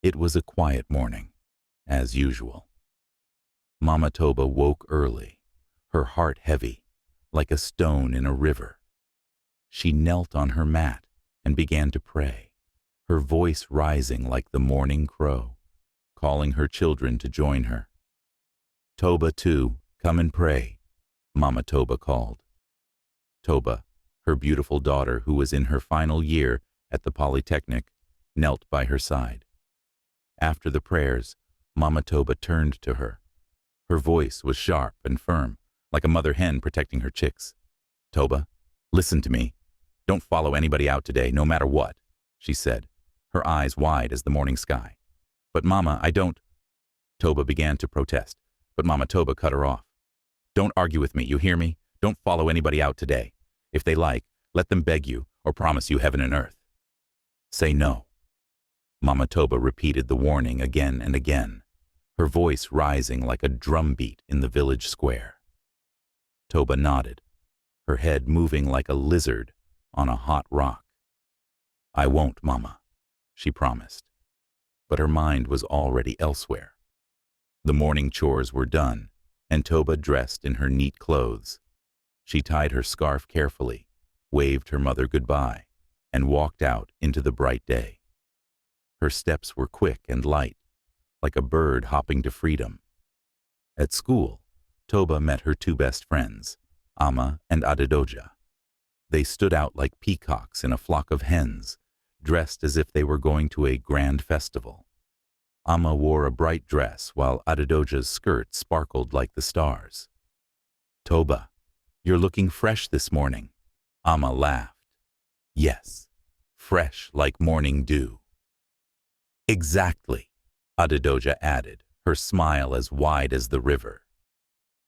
It was a quiet morning, as usual. Mama Toba woke early, her heart heavy, like a stone in a river. She knelt on her mat and began to pray, her voice rising like the morning crow, calling her children to join her. "Toba, too, come and pray," Mama Toba called. Toba, her beautiful daughter who was in her final year at the Polytechnic, knelt by her side. After the prayers, Mama Toba turned to her. Her voice was sharp and firm, like a mother hen protecting her chicks. "Toba, listen to me. Don't follow anybody out today, no matter what," she said, her eyes wide as the morning sky. "But Mama, I don't—" Toba began to protest, but Mama Toba cut her off. "Don't argue with me, you hear me? Don't follow anybody out today. If they like, let them beg you or promise you heaven and earth. Say no." Mama Toba repeated the warning again and again, her voice rising like a drumbeat in the village square. Toba nodded, her head moving like a lizard on a hot rock. "I won't, Mama," she promised. But her mind was already elsewhere. The morning chores were done, and Toba dressed in her neat clothes. She tied her scarf carefully, waved her mother goodbye, and walked out into the bright day. Her steps were quick and light, like a bird hopping to freedom. At school, Toba met her two best friends, Ama and Adedoja. They stood out like peacocks in a flock of hens, dressed as if they were going to a grand festival. Ama wore a bright dress while Adedoja's skirt sparkled like the stars. "Toba, you're looking fresh this morning," Ama laughed. "Yes, fresh like morning dew." "Exactly," Adedoja added, her smile as wide as the river.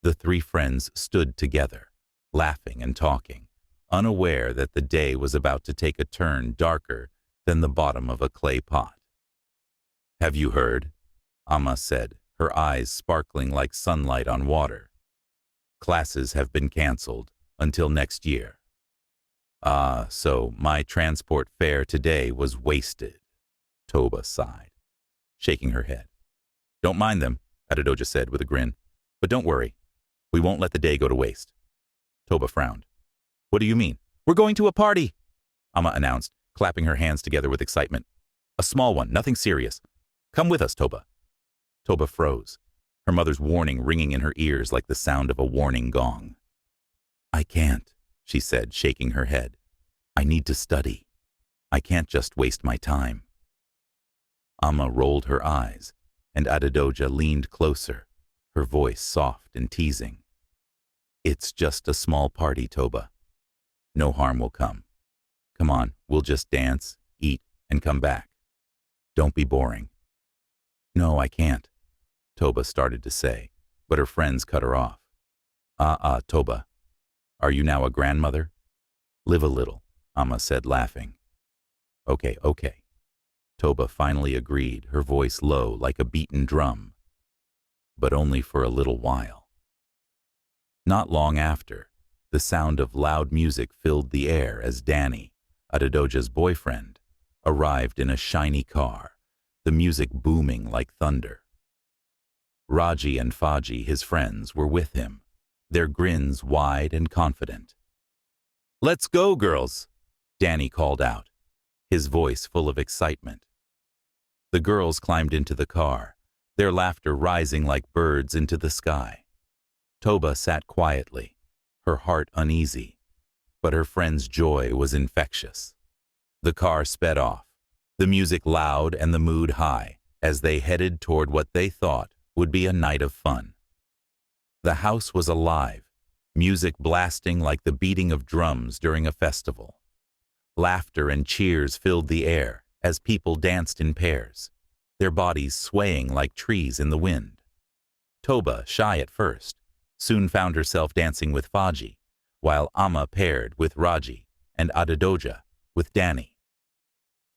The three friends stood together, laughing and talking, unaware that the day was about to take a turn darker than the bottom of a clay pot. "Have you heard?" Ama said, her eyes sparkling like sunlight on water. "Classes have been canceled until next year." "Ah, so my transport fare today was wasted," Toba sighed, shaking her head. "Don't mind them," Adedoja said with a grin. "But don't worry, we won't let the day go to waste." Toba frowned. "What do you mean?" "We're going to a party," Ama announced, clapping her hands together with excitement. "A small one, nothing serious. Come with us, Toba." Toba froze, her mother's warning ringing in her ears like the sound of a warning gong. "I can't," she said, shaking her head. "I need to study. I can't just waste my time." Ama rolled her eyes, and Adedoja leaned closer, her voice soft and teasing. "It's just a small party, Toba. No harm will come. Come on, we'll just dance, eat, and come back. Don't be boring." "No, I can't," Toba started to say, but her friends cut her off. Toba. Are you now a grandmother? Live a little," Ama said, laughing. Okay. Toba finally agreed, her voice low like a beaten drum. But only for a little while. Not long after, the sound of loud music filled the air as Danny, Adedoja's boyfriend, arrived in a shiny car, the music booming like thunder. Raji and Faji, his friends, were with him, their grins wide and confident. "Let's go, girls," Danny called out, his voice full of excitement. The girls climbed into the car, their laughter rising like birds into the sky. Toba sat quietly, her heart uneasy, but her friend's joy was infectious. The car sped off, the music loud and the mood high, as they headed toward what they thought would be a night of fun. The house was alive, music blasting like the beating of drums during a festival. Laughter and cheers filled the air as people danced in pairs, their bodies swaying like trees in the wind. Toba, shy at first, soon found herself dancing with Faji, while Ama paired with Raji and Adedoja with Danny.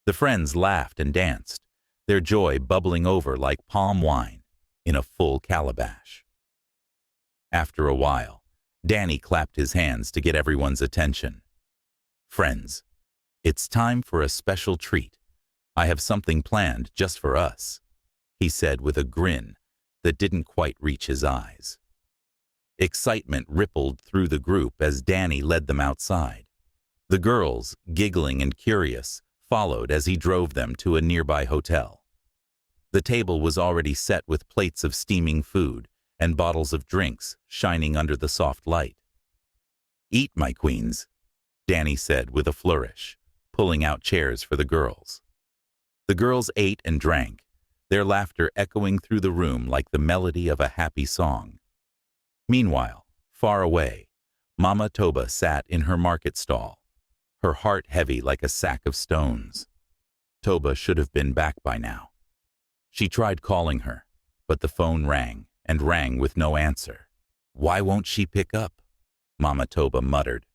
The friends laughed and danced, their joy bubbling over like palm wine in a full calabash. After a while, Danny clapped his hands to get everyone's attention. "Friends, it's time for a special treat, I have something planned just for us, he said with a grin that didn't quite reach his eyes. Excitement rippled through the group as Danny led them outside. The girls, giggling and curious, followed as he drove them to a nearby hotel. The table was already set with plates of steaming food and bottles of drinks shining under the soft light. "Eat, my queens," Danny said with a flourish, pulling out chairs for the girls. The girls ate and drank, their laughter echoing through the room like the melody of a happy song. Meanwhile, far away, Mama Toba sat in her market stall, her heart heavy like a sack of stones. Toba should have been back by now. She tried calling her, but the phone rang and rang with no answer. "Why won't she pick up?" Mama Toba muttered,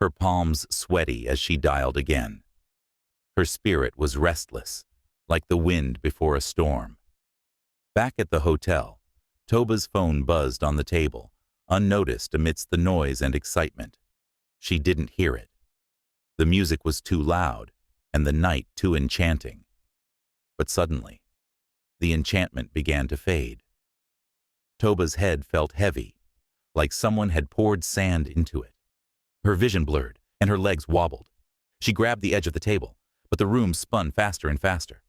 her palms sweaty as she dialed again. Her spirit was restless, like the wind before a storm. Back at the hotel, Toba's phone buzzed on the table, unnoticed amidst the noise and excitement. She didn't hear it. The music was too loud, and the night too enchanting. But suddenly, the enchantment began to fade. Toba's head felt heavy, like someone had poured sand into it. Her vision blurred, and her legs wobbled. She grabbed the edge of the table, but the room spun faster and faster.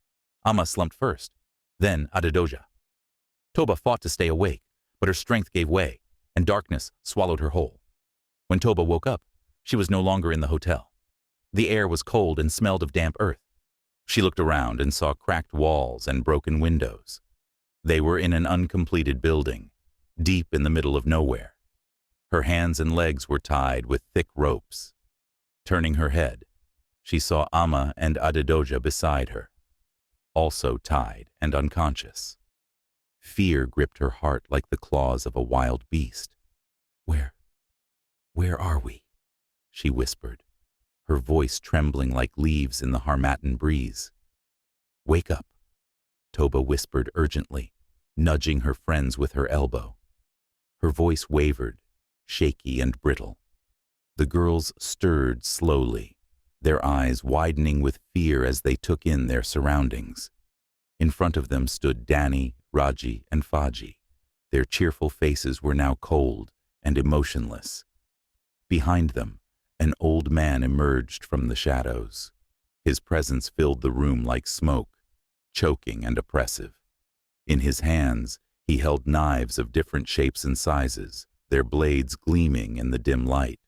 Amma slumped first, then Adedoja. Toba fought to stay awake, but her strength gave way, and darkness swallowed her whole. When Toba woke up, she was no longer in the hotel. The air was cold and smelled of damp earth. She looked around and saw cracked walls and broken windows. They were in an uncompleted building, deep in the middle of nowhere. Her hands and legs were tied with thick ropes. Turning her head, she saw Amma and Adedoja beside her, also tied and unconscious. Fear gripped her heart like the claws of a wild beast. Where are we?" she whispered, her voice trembling like leaves in the Harmattan breeze. "Wake up," Toba whispered urgently, nudging her friends with her elbow. Her voice wavered, shaky and brittle. The girls stirred slowly, their eyes widening with fear as they took in their surroundings. In front of them stood Danny, Raji, and Faji. Their cheerful faces were now cold and emotionless. Behind them, an old man emerged from the shadows. His presence filled the room like smoke, choking and oppressive. In his hands, he held knives of different shapes and sizes, their blades gleaming in the dim light.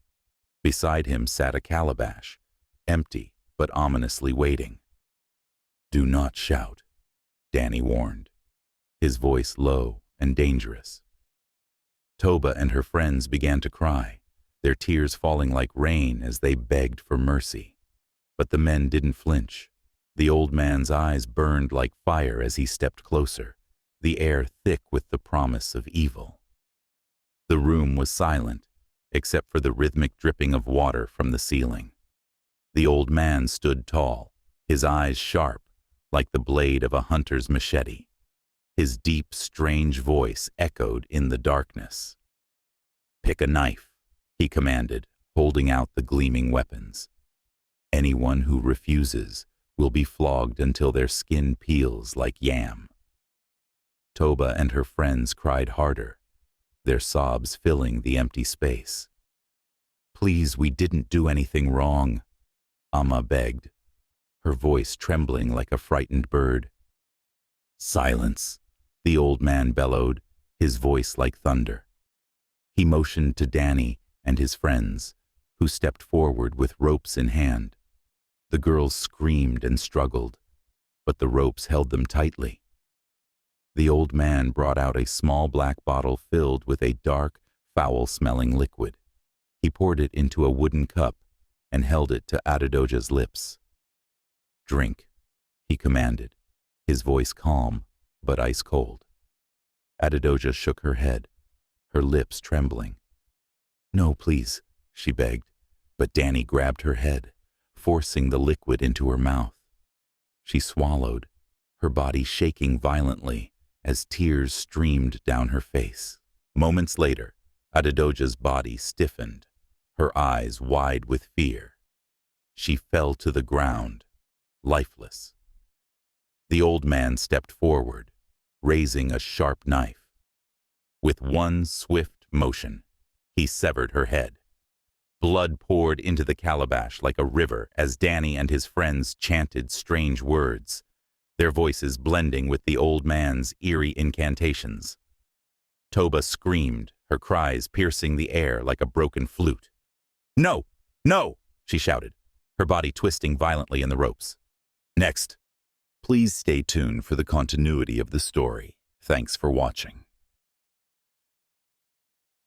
Beside him sat a calabash, empty but ominously waiting. "Do not shout," Danny warned, his voice low and dangerous. Toba and her friends began to cry, their tears falling like rain as they begged for mercy. But the men didn't flinch. The old man's eyes burned like fire as he stepped closer, the air thick with the promise of evil. The room was silent, except for the rhythmic dripping of water from the ceiling. The old man stood tall, his eyes sharp, like the blade of a hunter's machete. His deep, strange voice echoed in the darkness. "Pick a knife," he commanded, holding out the gleaming weapons. "Anyone who refuses will be flogged until their skin peels like yam." Toba and her friends cried harder, their sobs filling the empty space. "Please, we didn't do anything wrong," Amma begged, her voice trembling like a frightened bird. "Silence," the old man bellowed, his voice like thunder. He motioned to Danny and his friends, who stepped forward with ropes in hand. The girls screamed and struggled, but the ropes held them tightly. The old man brought out a small black bottle filled with a dark, foul-smelling liquid. He poured it into a wooden cup and held it to Adedoja's lips. "Drink," he commanded, his voice calm but ice-cold. Adedoja shook her head, her lips trembling. "No, please," she begged, but Danny grabbed her head, forcing the liquid into her mouth. She swallowed, her body shaking violently as tears streamed down her face. Moments later, Adedoja's body stiffened, her eyes wide with fear. She fell to the ground, lifeless, The old man stepped forward, raising a sharp knife. With one swift motion, he severed her head. Blood poured into the calabash like a river as Danny and his friends chanted strange words, their voices blending with the old man's eerie incantations. Toba screamed, her cries piercing the air like a broken flute. "No! No!" she shouted, her body twisting violently in the ropes. Next. Please stay tuned for the continuity of the story. Thanks for watching.